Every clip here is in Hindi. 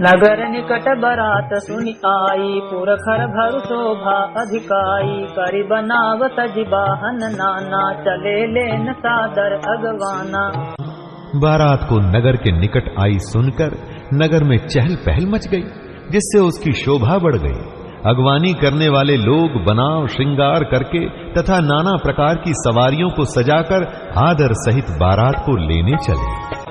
नगर निकट बरात सुनि आई, पुरखर भरु शोभा अधिकाई। करि बनावत जिबाहन नाना, चले लेन सादर अगवाना। बारात को नगर के निकट आई सुनकर नगर में चहल पहल मच गई, जिससे उसकी शोभा बढ़ गई। अगवानी करने वाले लोग बनाव श्रृंगार करके तथा नाना प्रकार की सवारियों को सजाकर आदर सहित बारात को लेने चले।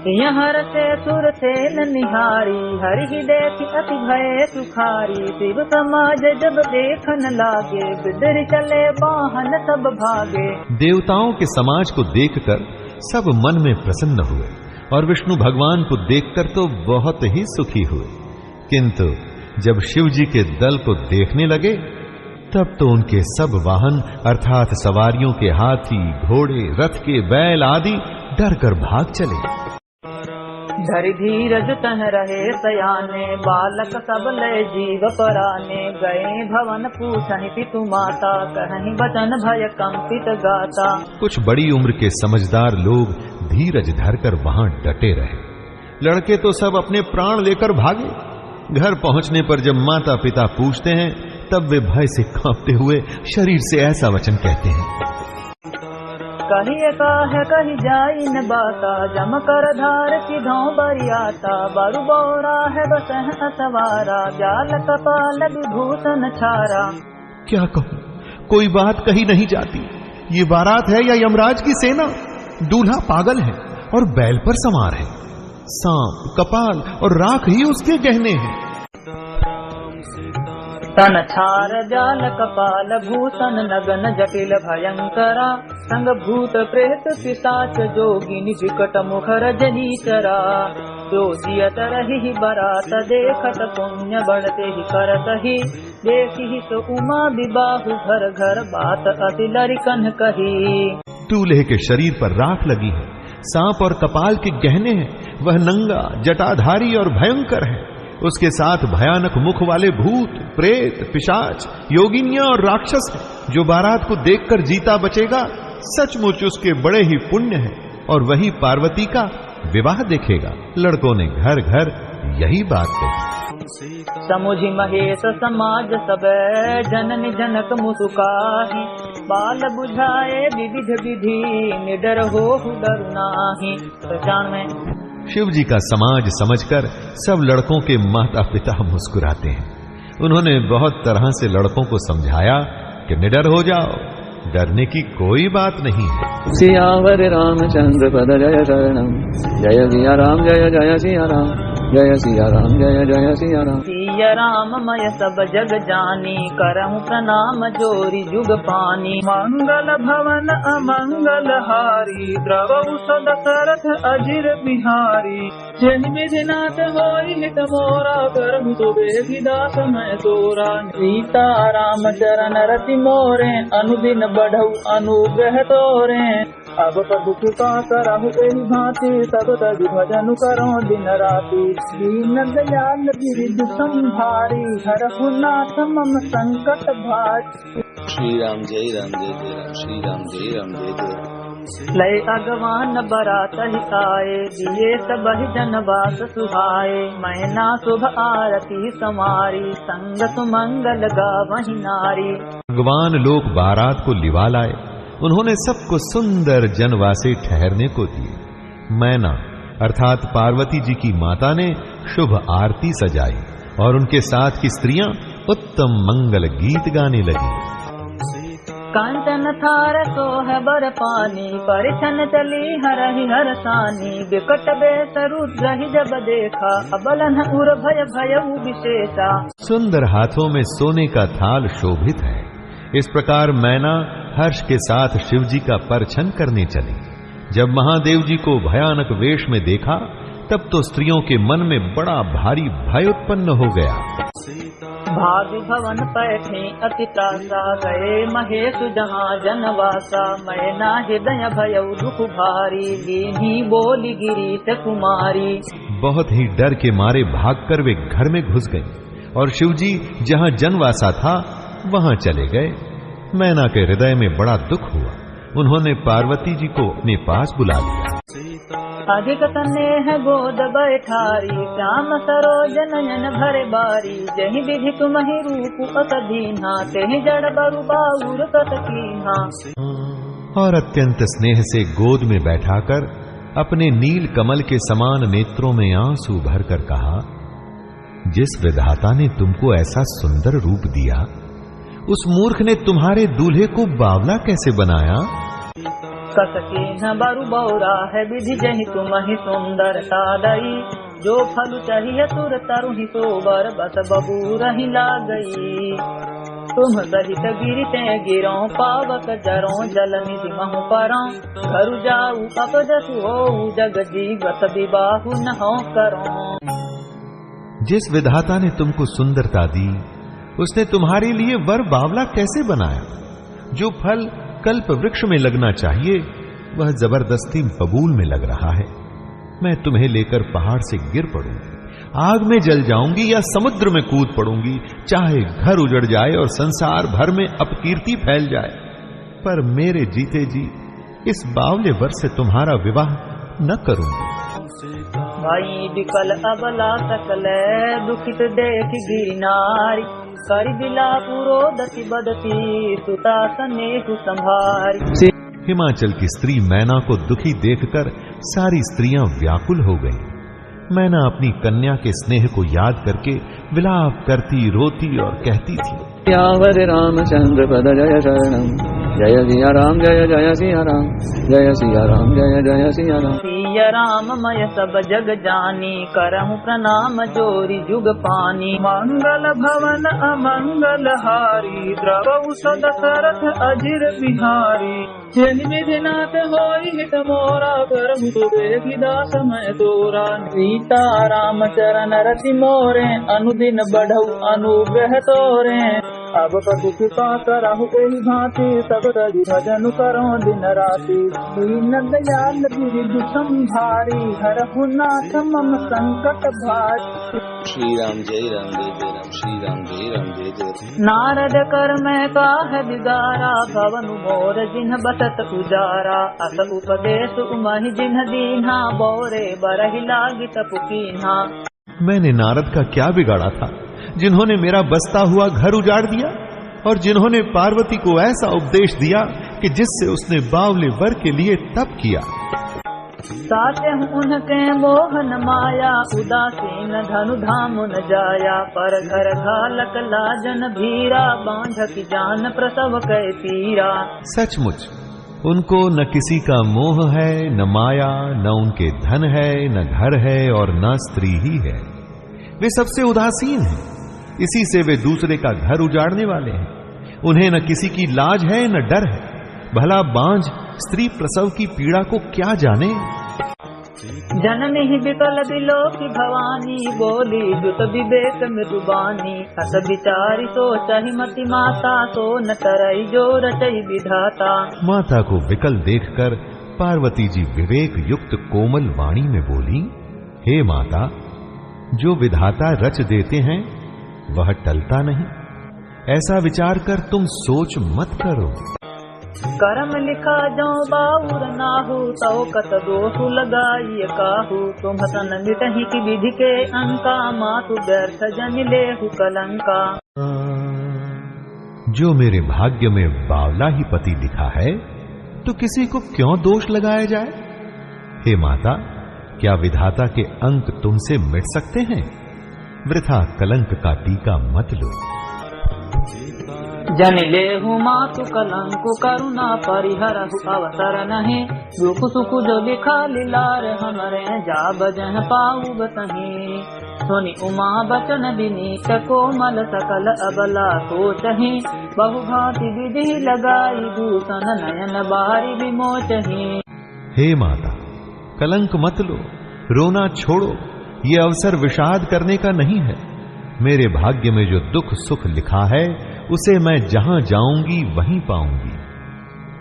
यहाँ से सुर से निहारी, हरि देखी अति भय सुखारी। शिव समाज जब देखन लागे, बिदर चले वाहन सब भागे। देवताओं के समाज को देखकर सब मन में प्रसन्न हुए और विष्णु भगवान को देखकर तो बहुत ही सुखी हुए। किंतु जब शिव जी के दल को देखने लगे, तब तो उनके सब वाहन अर्थात सवारियों के हाथी, घोड़े, रथ के बैल आदि डर कर भाग चले। धरि धीरज तह रहे सयाने, बालक सब लय जीव पराने। गए भवन पूछहि पितु माता, कहहि बचन भय कंपित गाता। कुछ बड़ी उम्र के समझदार लोग धीरज धरकर वहां डटे रहे। लड़के तो सब अपने प्राण लेकर भागे। घर पहुंचने पर जब माता पिता पूछते हैं, तब वे भय से कांपते हुए शरीर से ऐसा वचन कहते हैं। कही का है कही जाई न बाता, जम कर धार सिधों बरियाता। बरु बोरा है बसह सवारा, जाल कपाल विभूषण छारा। क्या कहूं, कोई बात कही नहीं जाती। ये बारात है या यमराज की सेना? दूल्हा पागल है और बैल पर सवार है। सांप, कपाल और राख ही उसके गहने हैं। तन छार जाल कपाल भूषण, नगन जटिल भयंकरा। संग भूत प्रेत पिशाच जोगिनी, विकट मुख रजनीचरा। जोजियत रही बरात देखत, पुण्य बढ़ते ही करत ही। देखी सो उमा विबाहु, घर घर बात अति लरिकन कही। दूल्हे के शरीर पर राख लगी है, सांप और कपाल के गहने हैं। वह नंगा, जटाधारी और भयंकर है। उसके साथ भयानक मुख वाले भूत, प्रेत, पिशाच, योगिनियां और राक्षस हैं। जो बारात को देखकर जीता बचेगा, सचमुच उसके बड़े ही पुण्य है और वही पार्वती का विवाह देखेगा। लड़कों ने घर घर यही बात कही। समुझि महेश समाज सब, जननी जनक मुसुकाहि। बाल बुझाए विविध विधि, निडर हो डर नाही। पहचान में शिव जी का समाज समझकर सब लड़कों के माता पिता मुस्कुराते हैं। उन्होंने बहुत तरह से लड़कों को समझाया कि निडर हो जाओ, डरने की कोई बात नहीं है। सियावर रामचंद्र पद जय शरणम, जय सिया राम जय जय सिया राम, जय सिया राम जय जय सिया राम। सिया राम मय सब जग जानी, करहु प्रणाम जोरी जुग पानी। मंगल भवन अमंगल हारी, द्रवहु दशरथ अजिर बिहारी। जिन विधिनाथ होई हित मोरा, करहु सुबेहि दास मैं तोरा। सीता राम चरण रति मोरे, अनुदिन बढ़ऊ अनुग्रह तोरे। अब प्रभु कृपा करहु एहि भांति, सब तज भजन करो दिन राति। दीन दयाल गिरिधि संभारी, हरहु नाथ मम संकट भारी। श्री राम जय राम जय जय राम, श्री राम जय राम जय जय राम। लय अगवान बरात ही आए, दिए सब जन बास सुहाए। मैना शुभ आरती समारी, संग सुमंगल गावहि नारी। भगवान लोग बारात को लिवा लाए। उन्होंने सबको सुंदर जनवासे ठहरने को दिए। मैना अर्थात पार्वती जी की माता ने शुभ आरती सजाई और उनके साथ की स्त्रियां उत्तम मंगल गीत गाने लगी। कांचन थार सोह बर पानी, परिछन चली हरहि हरसानी। बिकट बेस रुद्रहि जब देखा, अबलन उर भय भयउ विशेषा। सुंदर हाथों में सोने का थाल शोभित है। इस प्रकार मैना हर्ष के साथ शिवजी का परछन करने चली। जब महादेव जी को भयानक वेश में देखा, तब तो स्त्रियों के मन में बड़ा भारी भय उत्पन्न हो गया। भाग्य भवन पैठे अति त्रासा, गए महेश जहाँ जनवासा। मैना हृदय भयउ दुख भारी, दीन्ही बोली गिरीश कुमारी। बहुत ही डर के मारे भागकर वे घर में घुस गई और शिवजी जहाँ जनवासा था वहां चले गए। मैना के हृदय में बड़ा दुख हुआ उन्होंने पार्वती जी को अपने पास बुला लिया। अधिक स्नेह गोद बैठारी, श्याम सरोज नयन भरे बारी, जहि विधि तुम्हि रूप अत दीन्हा, तेहि जड़ बरु बाउर कत कीन्हा। और अत्यंत स्नेह से गोद में बैठाकर अपने नील कमल के समान नेत्रों में आंसू भरकर कहा, जिस विधाता ने तुमको ऐसा सुंदर रूप दिया, उस मूर्ख ने तुम्हारे दूल्हे को बावला कैसे बनाया? कसके न बरु बौरा है विधि जहि तुम्हि सुंदरता दई, जो फल चाहिए तुर तरु ही सोबर बस बबू रही ला गई। तुम सहित गिरते गिरो पावक जरो, जल निधि महु परो, घर जाऊ अप जसु हो, जग जीवत विबाहु न हो करो। जिस विधाता ने तुमको सुंदरता दी, उसने तुम्हारे लिए वर बावला कैसे बनाया? जो फल कल्प वृक्ष में लगना चाहिए, वह जबरदस्ती बबूल में लग रहा है। मैं तुम्हें लेकर पहाड़ से गिर पड़ूंगी, आग में जल जाऊंगी या समुद्र में कूद पड़ूंगी, चाहे घर उजड़ जाए और संसार भर में अपकीर्ति फैल जाए, पर मेरे जीते जी इस बावले वर से तुम्हारा विवाह न करूंगी। भाई विकल अबला सकल दुखित देख गिरनारी, कर बिला पुरो दति बदती, सुता स्नेह संभारी। हिमाचल की स्त्री मैना को दुखी देखकर सारी स्त्रियां व्याकुल हो गईं। मैना अपनी कन्या के स्नेह को याद करके विलाप करती रोती और कहती थी, यावर रामचंद्र पद जय शरणम, जय सिया राम जय जय सिया राम, जय सिया राम जय जय सिया राम। सिया राम मय सब जग जानी, करहु प्रणाम जोरी जुग पानी। मंगल भवन अमंगल हारी, द्रवहु सदशरथ अजिर बिहारी। जनि विधि नाथ होई हित मोरा, करहु तो बेगी दास मैं तोरा। सीता राम चरण रति मोरे, अनुदिन बढ़ऊ अनुग्रह तोरे। अब पशु कृपा करहु एहि भांति, सब तजि भजन करो दिन राति। दीन दयाल गिरिधि संभारी, हरहु नाथ मम संकट भारी। श्री राम जय राम जय जय राम, श्री राम जय राम जय जय राम। नारद कर मैं काह बिगारा, भवन मोर जिन्ह बसत उजारा। अस उपदेश उमहि जिन्ह दीन्हा, बोरे बरहि लागी तपु कीन्हा। मैंने नारद का क्या बिगाड़ा था, जिन्होंने मेरा बसता हुआ घर उजाड़ दिया, और जिन्होंने पार्वती को ऐसा उपदेश दिया कि जिससे उसने बावले वर के लिए तप किया। साचे उनके मोहन माया, उदासीन धनु धाम न जाया। पर घर घालक लाजन भीरा, बांझ की जान प्रसव कै पीरा। सचमुच उनको न किसी का मोह है, न माया, न उनके धन है, न घर है, और न स्त्री ही है। वे सबसे उदासीन हैं, इसी से वे दूसरे का घर उजाड़ने वाले हैं। उन्हें न किसी की लाज है न डर है। भला बांझ स्त्री प्रसव की पीड़ा को क्या जाने। जननी ही विकल बिलो की भवानी, बोली जुत विवेक मृदुबानी। अस विचारी सोचहि मति माता, सो न तरई जो रचई विधाता। माता को विकल देखकर पार्वती जी विवेक युक्त कोमल वाणी में बोली, हे माता, जो विधाता रच देते हैं वह टलता नहीं। ऐसा विचार कर तुम सोच मत करो। करम लिखा जो बाउर नाहु, तो कत दोषु लगाई काहू। तुम सन मिटहि की विधि के अंका, मातु व्यर्थ जन लेहु कलंका। जो मेरे भाग्य में बावला ही पति लिखा है, तो किसी को क्यों दोष लगाया जाए। हे माता, क्या विधाता के अंक तुमसे मिट सकते हैं? वृथा कलंक का टीका मत लो। जन लेहु मातु कलंकु, करुणा परिहरहु अवसर नहीं। दुख सुख जो लिखा लीलार हमरे, जा बजह पाऊ बतही। सुनि उमा बचन विनीत, कोमल सकल अबला सोचहि। बहु भांति विधि लगाई, दूषण नयन बारी विमोचहि। हे माता, कलंक मत लो, रोना छोड़ो। ये अवसर विषाद करने का नहीं है। मेरे भाग्य में जो दुख सुख लिखा है, उसे मैं जहां जाऊंगी वहीं पाऊंगी।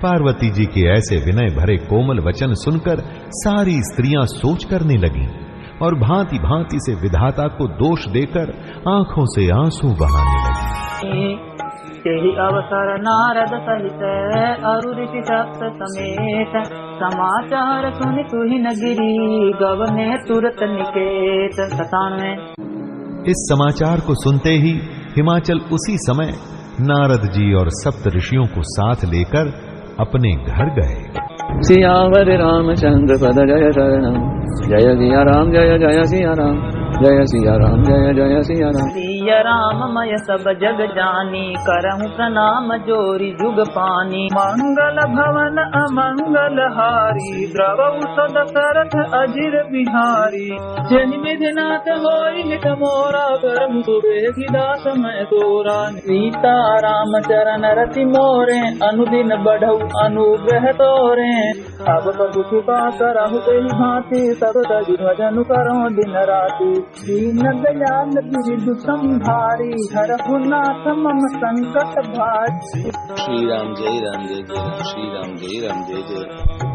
पार्वती जी के ऐसे विनय भरे कोमल वचन सुनकर सारी स्त्रियां सोच करने लगीं और भांति भांति से विधाता को दोष देकर आंखों से आंसू बहाने लगी। तेहि अवसर नारद सहित अरु ऋषि सप्त समेत समाचार सुनि तुहि नगिरी गवने तुरत निकेत। 97। इस समाचार को सुनते ही हिमाचल उसी समय नारद जी और सप्त ऋषियों को साथ लेकर अपने घर गए। सियावर रामचंद्र पद जय शरणम, जय सिया राम जय जय सिया राम, जय सिया राम जय जय सिया राम। सिया राम मय सब जग जानी, करहूँ प्रणाम जोरी जुग पानी। मंगल भवन अमंगल हारी, द्रवहु सद दशरथ अजिर बिहारी। जनि विधिनाथ होई हित मोरा, करहूँ सुबेहि दास मैं तोरा। सीता राम चरण रति मोरे, अनुदिन बढ़ऊ अनुग्रह तोरे। अब प्रभु कृपा करहु एहि भांति, सब तजि भजन करहु दिन राति। दीन दयाल बिरधु संभारी, हरहु नाथ मम संकट भारी। श्री राम जय राम जय जय, श्री राम जय राम जय जय।